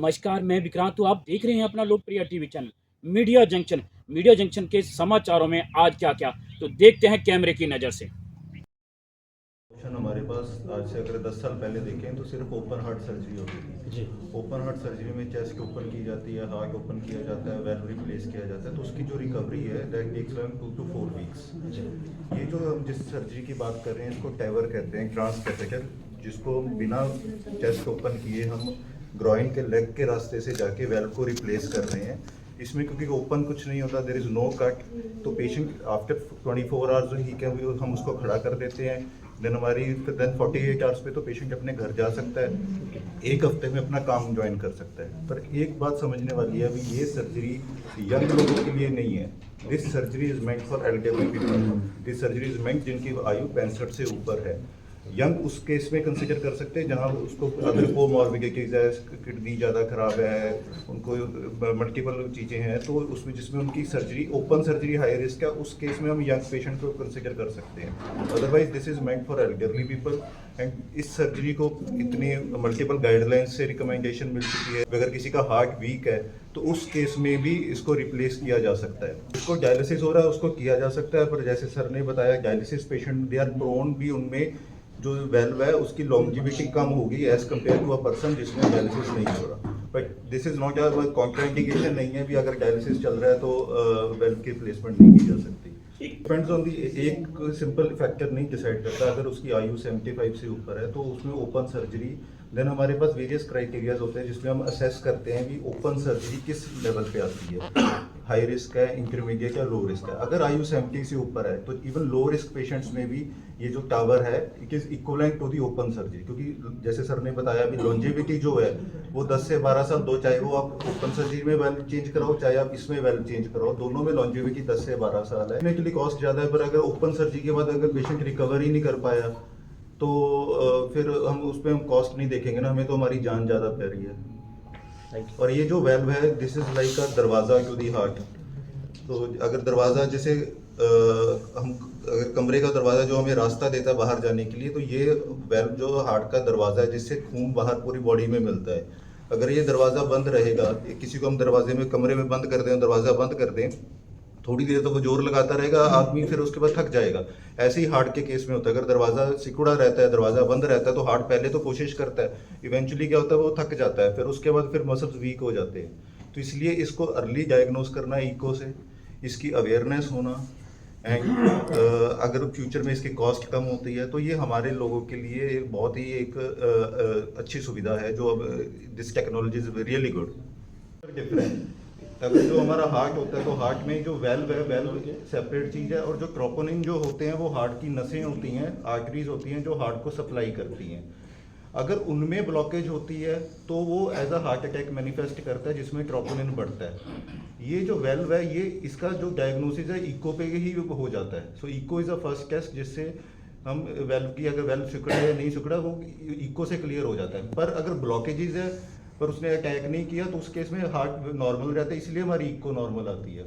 नमस्कार, मैं विक्रांत हूँ। आप देख रहे हैं अपना लोकप्रिय TV channel media junction. Media junction के समाचारों में आज क्या-क्या, तो देखते हैं कैमरे की नज़र से। ऑप्शन हमारे पास आज से अगर 10 साल पहले देखें तो सिर्फ ओपन हार्ट सर्जरी होती थी जी। ओपन हार्ट सर्जरी में चेस्ट ओपन की जाती है, हार्ट ओपन किया जाता है, वेल्व रिप्लेस किया जाता है, तो उसकी जो रिकवरी है that takes around 2 to 4 weeks जी। ये जो हम जिस सर्जरी की बात कर रहे हैं इसको टैवर कहते हैं, ट्रांस कैथेटर, जिसको बिना चेस्ट ओपन किए हम ग्रॉइन के लेग के रास्ते से जाके वेल्व को रिप्लेस कर रहे हैं। इसमें क्योंकि ओपन कुछ नहीं होता, देयर इज़ नो कट, तो patient after 24 hours he can हम उसको खड़ा कर देते हैं। देन 48 आवर्स पे तो पेशेंट अपने घर जा सकता है, एक हफ्ते में अपना काम ज्वाइन कर सकता है। पर एक बात समझने वाली है, अभी ये सर्जरी यंग लोगों के लिए नहीं है। This surgery is meant for elderly people. This surgery is meant जिनकी आयु 65 से ऊपर है। यंग उस केस में कंसिडर कर सकते हैं जहां उसको अदर कोमॉर्बिडिटीज है, किडनी ज़्यादा खराब है, उनको मल्टीपल चीज़ें हैं, तो उसमें जिसमें उनकी surgery open surgery high risk है, उस केस में हम यंग पेशेंट को कंसिडर कर सकते हैं। Otherwise this is meant for elderly people. And इस सर्जरी को इतनी मल्टीपल गाइडलाइंस से रिकमेंडेशन मिल चुकी है, अगर किसी का हार्ट वीक है तो उस केस में भी इसको रिप्लेस किया जा सकता है। जिसको डायलिसिस हो रहा है उसको किया जा सकता है, पर जैसे सर ने बताया dialysis patient they are prone भी, उनमें जो वेल्व है उसकी लॉन्जिविटी कम होगी as compared to a person जिसमें डायलिसिस नहीं हो रहा। But this is not a contraindication नहीं है भी अगर डायलिसिस चल रहा है तो वेल्व की रिप्लेसमेंट नहीं की जा सकती। डिपेंड्स ऑन दी, एक सिंपल फैक्टर नहीं डिसाइड करता। अगर उसकी आयु 75 से ऊपर है तो उसमें ओपन सर्जरी, देन हमारे पास वेरियस क्राइटेरियाज होते हैं जिसमें हम असेस करते हैं कि ओपन सर्जरी किस लेवल पे आती है, हाई रिस्क है, इंटरमीडिएट या लो रिस्क है। अगर आयु 70 से ऊपर है तो इवन लो रिस्क पेशेंट्स में भी ये जो टावर है it is equivalent to the open surgery, क्योंकि जैसे सर ने बताया अभी लॉन्जेविटी जो है वो 10 से 12 साल दो, चाहे वो आप ओपन सर्जरी में वेल्व चेंज कराओ चाहे आप इसमें वेल्व चेंज कराओ, दोनों में लॉन्जेविटी 10 से 12 साल है। के लिए कॉस्ट ज़्यादा है, पर अगर ओपन सर्जरी के बाद अगर पेशेंट रिकवर ही नहीं कर पाया तो फिर हम उस पर हम कॉस्ट नहीं देखेंगे ना, हमें तो हमारी जान ज़्यादा प्यारी है। और ये जो वेल्व है दिस इज लाइक अ दरवाज़ा टू दी हार्ट। तो अगर दरवाज़ा जैसे हम अगर कमरे का दरवाज़ा जो हमें रास्ता देता है बाहर जाने के लिए, तो ये वेल्व जो हार्ट का दरवाज़ा है जिससे खून बाहर पूरी बॉडी में मिलता है। अगर ये दरवाज़ा बंद रहेगा, किसी को हम दरवाजे में कमरे में बंद कर दें, दरवाज़ा बंद कर दें, थोड़ी देर तो वो जोर लगाता रहेगा आदमी, फिर उसके बाद थक जाएगा। ऐसे ही हार्ट के केस में होता है, अगर दरवाज़ा सिकुड़ा रहता है, दरवाज़ा बंद रहता है, तो हार्ट पहले तो कोशिश करता है, इवेंचुअली क्या होता है वो थक जाता है, फिर उसके बाद फिर मसल्स वीक हो जाते हैं। तो इसलिए इसको अर्ली डायग्नोस करना इको से, इसकी अवेयरनेस होना, एंड अगर फ्यूचर में इसकी कॉस्ट कम होती है तो ये हमारे लोगों के लिए बहुत ही एक अच्छी सुविधा है, जो अब this technology is really good. Different, अगर जो हमारा हार्ट होता है तो हार्ट में जो वेल्व है, वेल्व सेपरेट चीज़ है, और जो ट्रोपोनिन जो होते हैं वो हार्ट की नसें होती हैं, आर्टरीज होती हैं जो हार्ट को सप्लाई करती हैं। अगर उनमें ब्लॉकेज होती है तो वो as a heart attack manifest करता है जिसमें ट्रोपोनिन बढ़ता है। ये जो वेल्व है ये इसका जो डायग्नोसिस है इको पे ही हो जाता है। So echo is a first test जिससे हम वेल्व की, अगर वेल्व सिकुड़ा है या नहीं सिकुड़ा वो इको से क्लियर हो जाता है। पर अगर ब्लॉकेजेस है पर उसने अटैक नहीं किया तो उस केस में हार्ट नॉर्मल रहता है, इसलिए हमारी इको नॉर्मल आती है।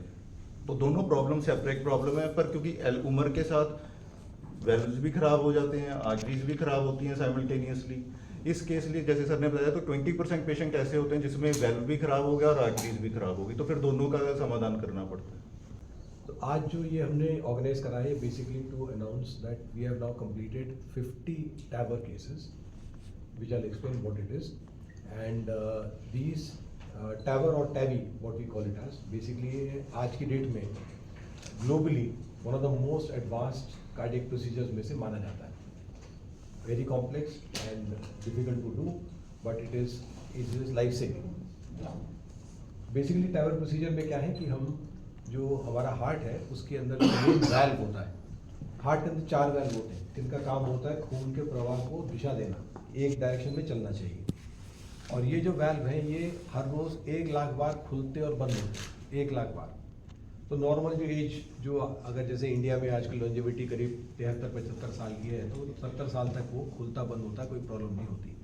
तो दोनों प्रॉब्लम सेपरेट प्रॉब्लम है, पर क्योंकि उम्र के साथ वेल्व्स भी खराब हो जाते हैं, आर्टरीज भी खराब होती हैं साइमल्टेनियसली। इस केस लिए जैसे सर ने बताया तो 20% पेशेंट ऐसे होते हैं जिसमें वेल्व भी खराब हो गया और आर्टरीज भी खराब हो गई, तो फिर दोनों का समाधान करना पड़ता है। तो आज जो ये हमने ऑर्गेनाइज करा है basically to announce that we have now completed 50 TAVR cases which I'll explain what it is, and these TAVR or TAVI what we call it as, basically आज की डेट में globally one of the most advanced cardiac procedures में से माना जाता है। very complex and difficult to do, but it is life saving। basically TAVR procedure में क्या है कि हम जो हमारा हार्ट है उसके अंदर मेन वैल्व होता है। हार्ट के अंदर 4 वैल्व होते हैं जिनका काम होता है खून के प्रवाह को दिशा देना, एक डायरेक्शन में चलना चाहिए। और ये जो वैल्व हैं ये हर रोज़ 1 लाख बार खुलते और बंद होते हैं, 1 लाख बार। तो नॉर्मल जो एज जो अगर जैसे इंडिया में आजकल लॉन्जेविटी करीब 73-75 साल की है तो 70 साल तक वो खुलता बंद होता, कोई प्रॉब्लम नहीं होती।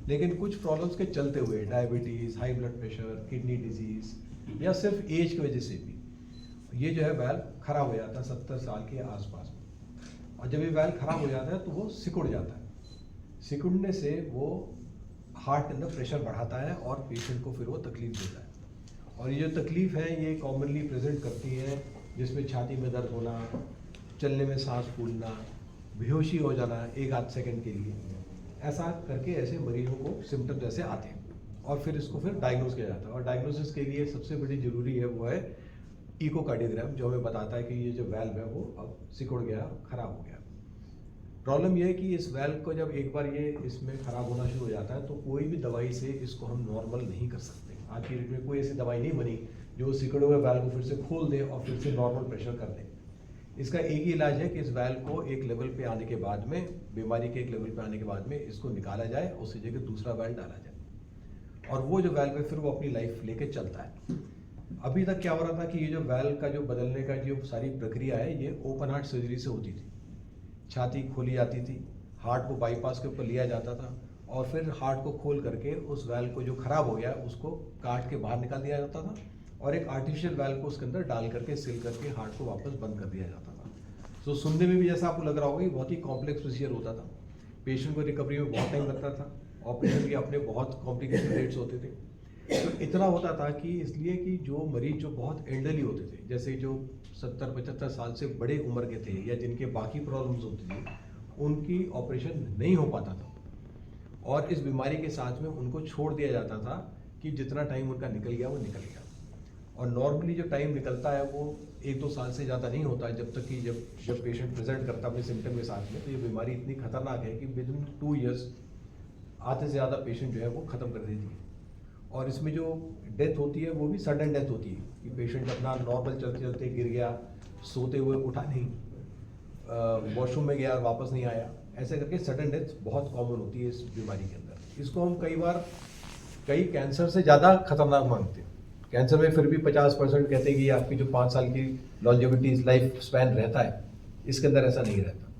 लेकिन कुछ प्रॉब्लम्स के चलते हुए diabetes, high blood pressure, kidney disease या सिर्फ एज की वजह से भी ये जो है वैल्व खराब हो जाता है 70 साल के आसपास में। और जब ये वैल्व खराब हो जाता है तो वो सिकुड़ जाता है। सिकुड़ने से वो हार्ट के अंदर प्रेशर बढ़ाता है और पेशेंट को फिर वो तकलीफ देता है। और ये जो तकलीफ है ये कॉमनली प्रेजेंट करती है जिसमें छाती में दर्द होना, चलने में सांस फूलना, बेहोशी हो जाना 1-8 सेकंड के लिए, ऐसा करके ऐसे मरीजों को सिम्टम्स ऐसे आते हैं और फिर इसको फिर डायग्नोस किया जाता है। और डायग्नोसिस के लिए सबसे बड़ी ज़रूरी है वो है इकोकार्डियोग्राम, जो हमें बताता है कि ये जो वैल्व है वो अब सिकुड़ गया, ख़राब हो गया। प्रॉब्लम ये है कि इस वैल्व को जब एक बार ये इसमें ख़राब होना शुरू हो जाता है तो कोई भी दवाई से इसको हम नॉर्मल नहीं कर सकते। आज की डेट में कोई ऐसी दवाई नहीं बनी जो सिकुड़े हुए वैल्व को फिर से खोल दे और फिर से नॉर्मल प्रेशर कर दे। इसका एक ही इलाज है कि इस वैल्व को एक लेवल पे आने के बाद में, बीमारी के एक लेवल पे आने के बाद में इसको निकाला जाए, उसकी जगह दूसरा वैल्व डाला जाए और वो जो वैल्व है फिर वो अपनी लाइफ लेके चलता है। अभी तक क्या हो रहा था कि ये जो वैल्व का जो बदलने का जो सारी प्रक्रिया है ये ओपन हार्ट सर्जरी से होती थी। छाती खोली जाती थी, हार्ट को बाईपास के ऊपर लिया जाता था और फिर हार्ट को खोल करके उस वैल्व को जो खराब हो गया उसको काट के बाहर निकाल दिया जाता था और एक आर्टिफिशियल वैल्व को उसके अंदर डाल करके सील करके हार्ट को वापस बंद कर दिया जाता था। तो सुनने में भी जैसा आपको लग रहा होगा ये बहुत ही कॉम्प्लेक्स प्रोसीजर होता था। पेशेंट को रिकवरी में बहुत टाइम लगता था, ऑपरेशन के अपने बहुत कॉम्प्लिकेटेड रेट्स होते थे। तो इतना होता था कि इसलिए कि जो मरीज जो बहुत एल्डरली होते थे, जैसे जो 70-75 साल से बड़े उम्र के थे या जिनके बाकी प्रॉब्लम्स होती थी, उनकी ऑपरेशन नहीं हो पाता था और इस बीमारी के साथ में उनको छोड़ दिया जाता था कि जितना टाइम उनका निकल गया वो निकल गया। और नॉर्मली जो टाइम निकलता है वो 1-2 साल से ज़्यादा नहीं होता, जब तक कि जब पेशेंट प्रेजेंट करता है अपने सिम्टम के साथ में। तो ये बीमारी इतनी खतरनाक है कि विदिन 2 ईयर्स आधे से ज़्यादा पेशेंट जो है वो ख़त्म कर देती है। और इसमें जो डेथ होती है वो भी सडन डेथ होती है कि पेशेंट अपना नॉर्मल चलते चलते गिर गया, सोते हुए उठा नहीं, वॉशरूम में गया और वापस नहीं आया, ऐसे करके सडन डेथ बहुत कॉमन होती है इस बीमारी के अंदर। इसको हम कई कैंसर से ज़्यादा खतरनाक मानते हैं। कैंसर में फिर भी 50% कहते हैं कि आपकी जो 5 साल की लॉन्जेविटी लाइफ स्पैन रहता है, इसके अंदर ऐसा नहीं रहता।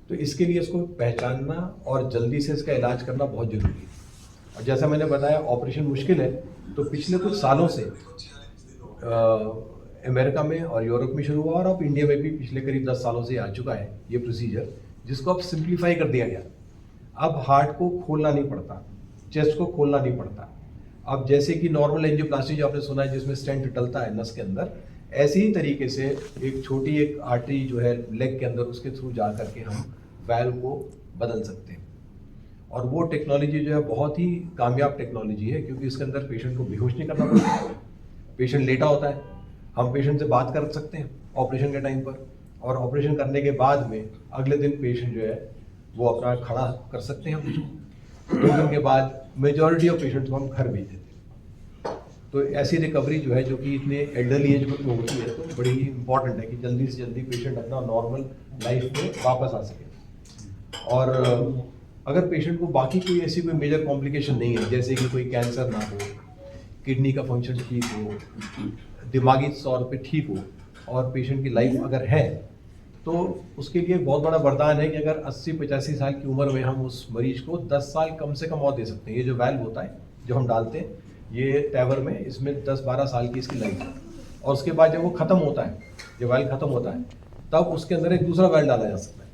तो इसके लिए इसको पहचानना और जल्दी से इसका इलाज करना बहुत ज़रूरी है। और जैसा मैंने बताया ऑपरेशन मुश्किल है, तो पिछले कुछ सालों से अमेरिका में और यूरोप में शुरू हुआ और अब इंडिया में भी पिछले करीब 10 सालों से आ चुका है ये प्रोसीजर, जिसको अब सिंप्लीफाई कर दिया गया। अब हार्ट को खोलना नहीं पड़ता, चेस्ट को खोलना नहीं पड़ता। अब जैसे कि नॉर्मल एंजियोप्लास्टी जो आपने सुना है जिसमें स्टेंट डलता है नस के अंदर, ऐसे ही तरीके से एक छोटी एक आर्टरी जो है लेग के अंदर, उसके थ्रू जा करके हम वैल्व को बदल सकते हैं। और वो टेक्नोलॉजी जो है बहुत ही कामयाब टेक्नोलॉजी है, क्योंकि इसके अंदर पेशेंट को बेहोश नहीं करना पड़ता। पेशेंट लेटा होता है, हम पेशेंट से बात कर सकते हैं ऑपरेशन के टाइम पर, और ऑपरेशन करने के बाद में अगले दिन पेशेंट जो है वो अपना खड़ा कर सकते हैं। 2 दिन के बाद मेजॉरिटी ऑफ पेशेंट्स को हम घर भेज देते हैं। तो ऐसी रिकवरी जो है जो कि इतने एल्डरली एज में होती है, तो बड़ी ही इंपॉर्टेंट है कि जल्दी से जल्दी पेशेंट अपना नॉर्मल लाइफ में वापस आ सके। और अगर पेशेंट को बाकी कोई ऐसी कोई मेजर कॉम्प्लिकेशन नहीं है, जैसे कि कोई कैंसर ना हो, किडनी का फंक्शन ठीक हो, दिमागी तौर पे ठीक हो और पेशेंट की लाइफ अगर है, तो उसके लिए बहुत बड़ा वरदान है कि अगर 80-85 साल की उम्र में हम उस मरीज को 10 साल कम से कम और दे सकते हैं। ये जो वैल्व होता है जो हम डालते हैं ये टैवर में, इसमें 10-12 साल की इसकी लाइफ है। और उसके बाद जब वो ख़त्म होता है, जब वैल्व ख़त्म होता है, तब उसके अंदर एक दूसरा वैल्व डाला जा सकता है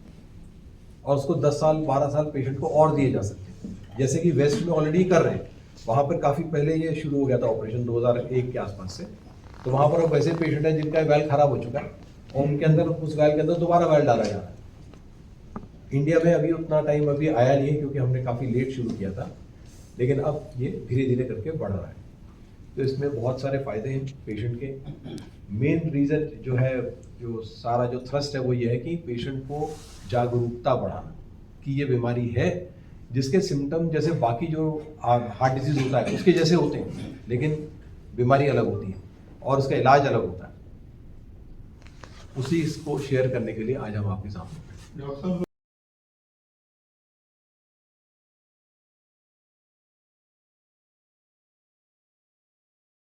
और उसको 10 साल 12 साल पेशेंट को और दिए जा सकते हैं, जैसे कि वेस्ट में ऑलरेडी कर रहे हैं। वहाँ पर काफ़ी पहले ये शुरू हो गया था ऑपरेशन 2001 के आसपास से। तो वहाँ पर अब वैसे पेशेंट हैं जिनका वैल्व खराब हो चुका है और उनके अंदर उस वैल्व के अंदर दोबारा वैल्व डाला जा रहा है। इंडिया में अभी उतना टाइम अभी आया नहीं है, क्योंकि हमने काफ़ी लेट शुरू किया था, लेकिन अब ये धीरे धीरे करके बढ़ रहा है। तो इसमें बहुत सारे फ़ायदे हैं पेशेंट के। मेन रीज़न जो है, जो सारा जो थ्रस्ट है, वो ये है कि पेशेंट को जागरूकता बढ़ाना कि ये बीमारी है, जिसके सिम्टम जैसे बाकी जो हार्ट डिजीज़ होता है उसके जैसे होते हैं, लेकिन बीमारी अलग होती है और उसका इलाज अलग होता है। उसी इसको शेयर करने के लिए आज हम आपके सामने।